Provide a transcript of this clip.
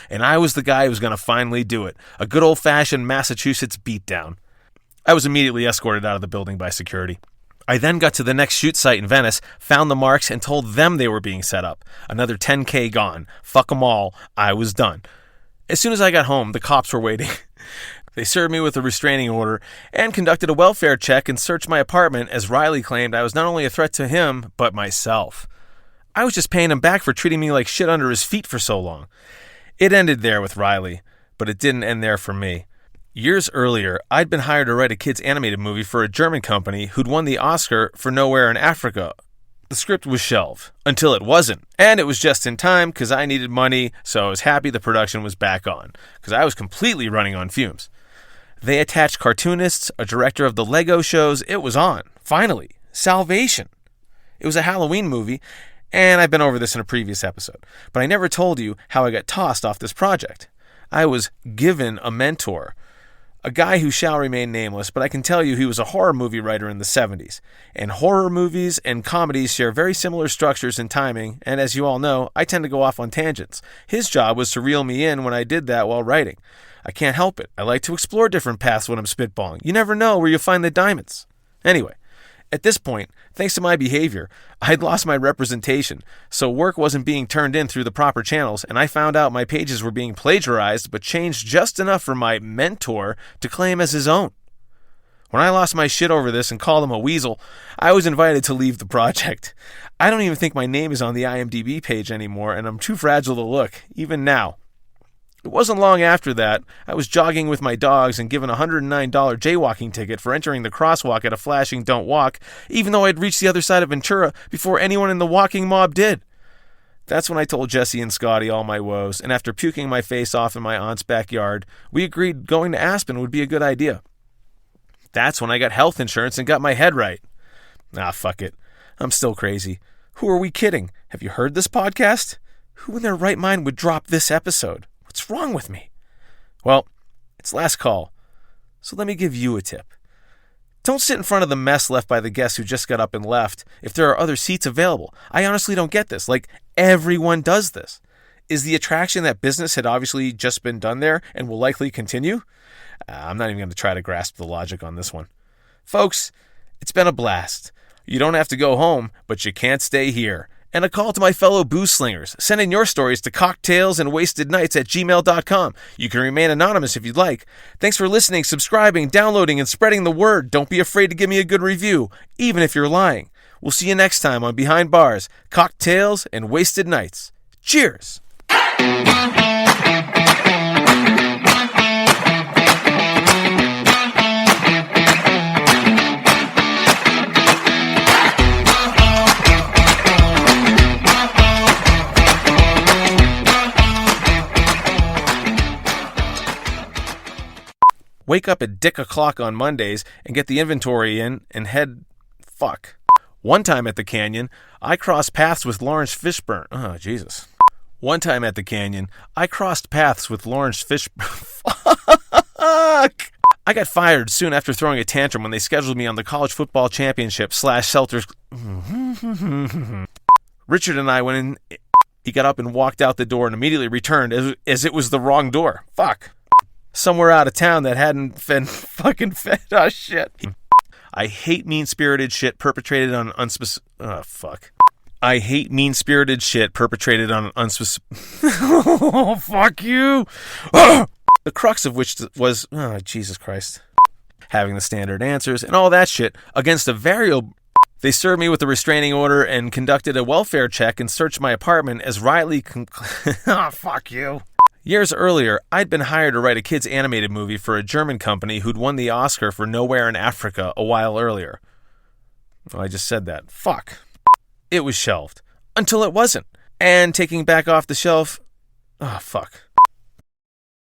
and I was the guy who was going to finally do it. A good old-fashioned Massachusetts beatdown. I was immediately escorted out of the building by security. I then got to the next shoot site in Venice, found the marks, and told them they were being set up. Another $10K gone. Fuck them all. I was done. As soon as I got home, the cops were waiting. They served me with a restraining order and conducted a welfare check and searched my apartment as Riley claimed I was not only a threat to him, but myself. I was just paying him back for treating me like shit under his feet for so long. It ended there with Riley, but it didn't end there for me. Years earlier, I'd been hired to write a kids' animated movie for a German company who'd won the Oscar for Nowhere in Africa. The script was shelved, until it wasn't, and it was just in time because I needed money, so I was happy the production was back on, because I was completely running on fumes. They attached cartoonists, a director of the Lego shows. It was on. Finally. Salvation. It was a Halloween movie, and I've been over this in a previous episode, but I never told you how I got tossed off this project. I was given a mentor, a guy who shall remain nameless, but I can tell you he was a horror movie writer in the 70s. And horror movies and comedies share very similar structures and timing, and as you all know, I tend to go off on tangents. His job was to reel me in when I did that while writing. I can't help it. I like to explore different paths when I'm spitballing. You never know where you'll find the diamonds. Anyway, at this point, thanks to my behavior, I had lost my representation, so work wasn't being turned in through the proper channels, and I found out my pages were being plagiarized but changed just enough for my mentor to claim as his own. When I lost my shit over this and called him a weasel, I was invited to leave the project. I don't even think my name is on the IMDb page anymore, and I'm too fragile to look, even now. It wasn't long after that, I was jogging with my dogs and given a $109 jaywalking ticket for entering the crosswalk at a flashing don't walk, even though I'd reached the other side of Ventura before anyone in the walking mob did. That's when I told Jesse and Scotty all my woes, and after puking my face off in my aunt's backyard, we agreed going to Aspen would be a good idea. That's when I got health insurance and got my head right. Fuck it. I'm still crazy. Who are we kidding? Have you heard this podcast? Who in their right mind would drop this episode? What's wrong with me? Well, it's last call, so let me give you a tip. Don't sit in front of the mess left by the guests who just got up and left if there are other seats available. I honestly don't get this. Like, everyone does this. Is the attraction that business had obviously just been done there and will likely continue? I'm not even going to try to grasp the logic on this one. Folks, it's been a blast. You don't have to go home, but you can't stay here. And a call to my fellow booze slingers. Send in your stories to cocktailsandwastednights@gmail.com. You can remain anonymous if you'd like. Thanks for listening, subscribing, downloading, and spreading the word. Don't be afraid to give me a good review, even if you're lying. We'll see you next time on Behind Bars, Cocktails and Wasted Nights. Cheers! Wake up at dick o'clock on Mondays and get the inventory in and head... Fuck. One time at the canyon, I crossed paths with Lawrence Fishburne. Oh, Jesus. One time at the canyon, I crossed paths with Lawrence Fishburne. Fuck! I got fired soon after throwing a tantrum when they scheduled me on the college football championship / Celtics. Richard and I went in. He got up and walked out the door and immediately returned as it was the wrong door. Fuck. Somewhere out of town that hadn't been fucking fed. Oh, shit. I hate mean-spirited shit perpetrated on fuck. I hate mean-spirited shit perpetrated on Oh, fuck you. The crux of which was, Jesus Christ, having the standard answers and all that shit against a variable. They served me with a restraining order and conducted a welfare check and searched my apartment as Riley fuck you. Years earlier, I'd been hired to write a kids' animated movie for a German company who'd won the Oscar for Nowhere in Africa a while earlier. Oh, I just said that. Fuck. It was shelved. Until it wasn't. And taking back off the shelf... Oh, fuck.